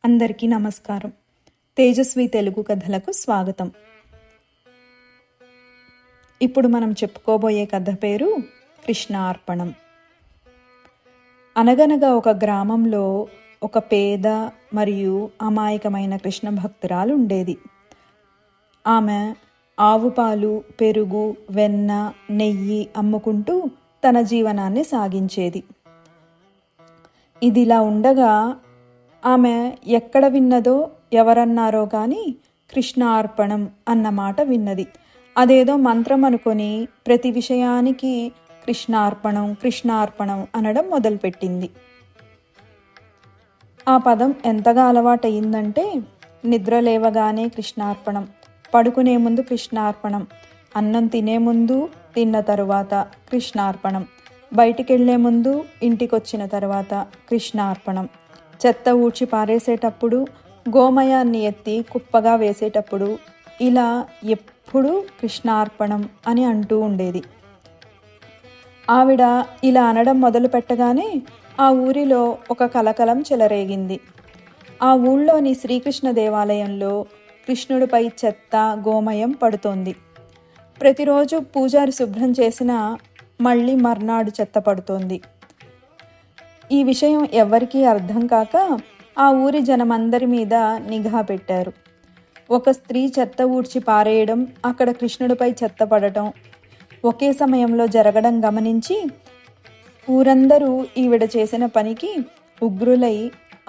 అందరికీ నమస్కారం. తేజస్వి తెలుగు కథలకు స్వాగతం. ఇప్పుడు మనం చెప్పుకోబోయే కథ పేరు కృష్ణార్పణం. అనగనగా ఒక గ్రామంలో ఒక పేద మరియు అమాయకమైన కృష్ణ భక్తురాలు ఉండేది. ఆమె ఆవు పాలు, పెరుగు, వెన్న, నెయ్యి అమ్ముకుంటూ తన జీవనాన్ని సాగించేది. ఇదిలా ఉండగా ఆమె ఎక్కడ విన్నదో ఎవరన్నారో కానీ కృష్ణార్పణం అన్న మాట విన్నది. అదేదో మంత్రం అనుకొని ప్రతి విషయానికి కృష్ణార్పణం కృష్ణార్పణం అనడం మొదలుపెట్టింది. ఆ పదం ఎంతగా అలవాటయిందంటే నిద్ర లేవగానే కృష్ణార్పణం, పడుకునే ముందు కృష్ణార్పణం, అన్నం తినే ముందు, తిన్న తరువాత కృష్ణార్పణం, బయటికెళ్లే ముందు, ఇంటికొచ్చిన తర్వాత కృష్ణార్పణం, చెత్త ఊడ్చి పారేసేటప్పుడు, గోమయాన్ని ఎత్తి కుప్పగా వేసేటప్పుడు ఇలా ఎప్పుడూ కృష్ణార్పణం అని అంటూ ఉండేది. ఆవిడ ఇలా అనడం మొదలు పెట్టగానే ఆ ఊరిలో ఒక కలకలం చెలరేగింది. ఆ ఊళ్ళోని శ్రీకృష్ణ దేవాలయంలో కృష్ణుడిపై చెత్త, గోమయం పడుతోంది. ప్రతిరోజు పూజారి శుభ్రం చేసినా మళ్ళీ మర్నాడు చెత్త పడుతోంది. ఈ విషయం ఎవ్వరికీ అర్థం కాక ఆ ఊరి జనమందరి మీద నిఘా పెట్టారు. ఒక స్త్రీ చెత్త ఊడ్చి పారేయడం, అక్కడ కృష్ణుడిపై చెత్త పడటం ఒకే సమయంలో జరగడం గమనించి ఊరందరూ ఈవిడ చేసిన పనికి ఉగ్రులై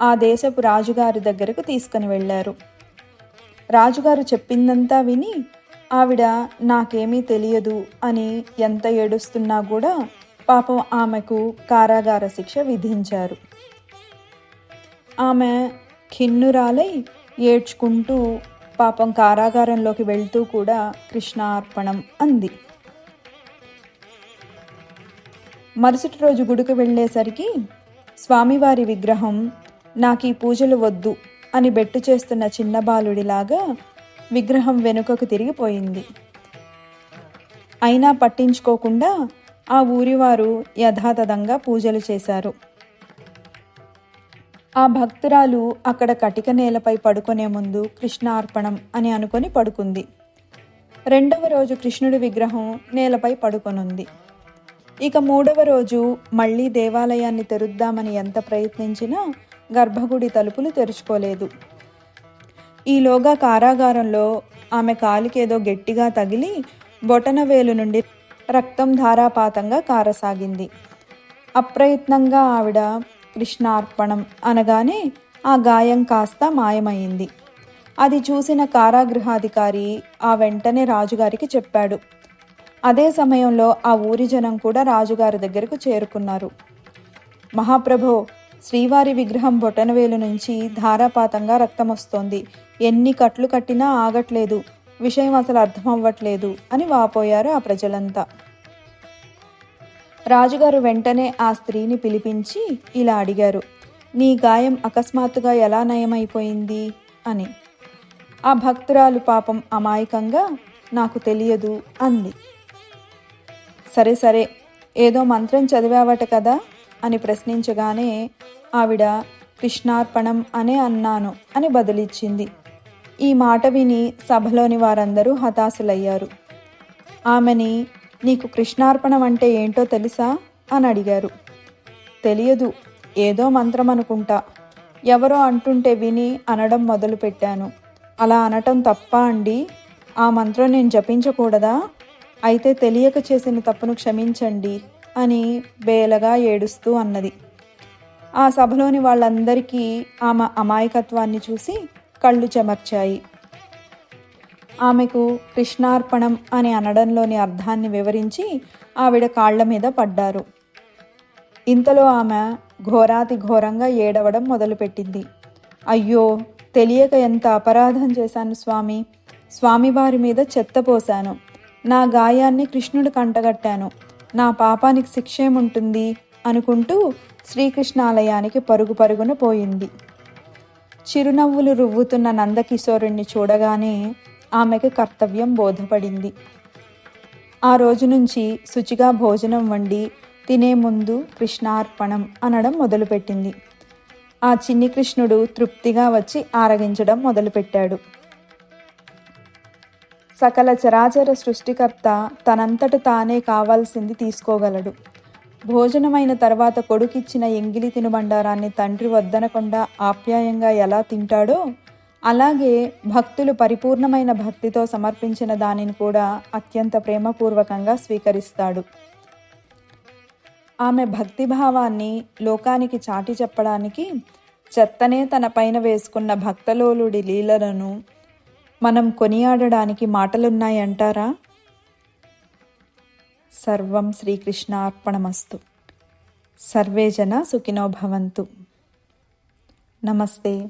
ఆ దేశపు రాజుగారి దగ్గరకు తీసుకుని వెళ్ళారు. రాజుగారు చెప్పిందంతా విని ఆవిడ నాకేమీ తెలియదు అని ఎంత ఏడుస్తున్నా కూడా పాపం ఆమెకు కారాగార శిక్ష విధించారు. ఆమె ఖిన్నురాలై ఏడ్చుకుంటూ పాపం కారాగారంలోకి వెళ్తూ కూడా కృష్ణార్పణం అంది. మరుసటి రోజు గుడికి వెళ్ళేసరికి స్వామివారి విగ్రహం నాకు ఈ పూజలు వద్దు అని బెట్టు చేస్తున్న చిన్న బాలుడిలాగా విగ్రహం వెనుకకు తిరిగిపోయింది. అయినా పట్టించుకోకుండా ఆ ఊరివారు యథాతథంగా పూజలు చేశారు. ఆ భక్తురాలు అక్కడ కటిక నేలపై పడుకునే ముందు కృష్ణార్పణం అని అనుకొని పడుకుంది. రెండవ రోజు కృష్ణుడి విగ్రహం నేలపై పడుకొనుంది. ఇక మూడవ రోజు మళ్ళీ దేవాలయాన్ని తెరుద్దామని ఎంత ప్రయత్నించినా గర్భగుడి తలుపులు తెరుచుకోలేదు. ఈలోగా కారాగారంలో ఆమె కాలికేదో గట్టిగా తగిలి బొటనవేలు నుండి రక్తం ధారాపాతంగా కారసాగింది. అప్రయత్నంగా ఆవిడ కృష్ణార్పణం అనగానే ఆ గాయం కాస్త మాయమైంది. అది చూసిన కారాగృహాధికారి ఆ వెంటనే రాజుగారికి చెప్పాడు. అదే సమయంలో ఆ ఊరి జనం కూడా రాజుగారి దగ్గరకు చేరుకున్నారు. మహాప్రభో, శ్రీవారి విగ్రహం బొటనవేలు నుంచి ధారాపాతంగా రక్తం వస్తోంది. ఎన్ని కట్లు కట్టినా ఆగట్లేదు. విషయం అసలు అర్థమవ్వట్లేదు అని వాపోయారు ఆ ప్రజలంతా. రాజుగారు వెంటనే ఆ స్త్రీని పిలిపించి ఇలా అడిగారు, నీ గాయం అకస్మాత్తుగా ఎలా నయమైపోయింది అని. ఆ భక్తురాలు పాపం అమాయకంగా నాకు తెలియదు అంది. సరే సరే, ఏదో మంత్రం చదివావట కదా అని ప్రశ్నించగానే ఆవిడ కృష్ణార్పణం అనే అన్నాను అని బదులిచ్చింది. ఈ మాట విని సభలోని వారందరూ హతాశులయ్యారు. ఆమెని నీకు కృష్ణార్పణం అంటే ఏంటో తెలుసా అని అడిగారు. తెలియదు, ఏదో మంత్రం అనుకుంటా, ఎవరో అంటుంటే విని అనడం మొదలుపెట్టాను. అలా అనటం తప్పా అండి? ఆ మంత్రం నేను జపించకూడదా? అయితే తెలియక చేసిన తప్పును క్షమించండి అని బేలగా ఏడుస్తూ అన్నది. ఆ సభలోని వాళ్ళందరికీ ఆమె అమాయకత్వాన్ని చూసి కళ్ళు చెమర్చాయి. ఆమెకు కృష్ణార్పణం అని అనడంలోని అర్థాన్ని వివరించి ఆవిడ కాళ్ల మీద పడ్డారు. ఇంతలో ఆమె ఘోరాతి ఘోరంగా ఏడవడం మొదలుపెట్టింది. అయ్యో, తెలియక ఎంత అపరాధం చేశాను స్వామి. స్వామివారి మీద చెత్త పోశాను. నా గాయాన్ని కృష్ణుడు కంటగట్టాను. నా పాపానికి శిక్షేముంటుంది అనుకుంటూ శ్రీకృష్ణాలయానికి పరుగు పరుగున పోయింది. చిరునవ్వులు రువ్వుతున్న నందకిశోరుణ్ణి చూడగానే ఆమెకు కర్తవ్యం బోధపడింది. ఆ రోజు నుంచి శుచిగా భోజనం వండి తినే ముందు కృష్ణార్పణం అనడం మొదలుపెట్టింది. ఆ చిన్ని కృష్ణుడు తృప్తిగా వచ్చి ఆరగించడం మొదలుపెట్టాడు. సకల చరాచర సృష్టికర్త తనంతట తానే కావాల్సింది తీసుకోగలడు. భోజనమైన తర్వాత కొడుకిచ్చిన ఎంగిలి తినుబండారాన్ని తండ్రి వద్దనకుండా ఆప్యాయంగా ఎలా తింటాడో, అలాగే భక్తులు పరిపూర్ణమైన భక్తితో సమర్పించిన దానిని కూడా అత్యంత ప్రేమపూర్వకంగా స్వీకరిస్తాడు. ఆమె భక్తిభావాన్ని లోకానికి చాటి చెప్పడానికి చెత్తనే తన పైన వేసుకున్న భక్తలోలుడి లీలలను మనం కొనియాడడానికి మాటలున్నాయంటారా? సర్వం శ్రీకృష్ణార్పణమస్తు. సర్వే జన సుఖినో భవంతు. నమస్తే.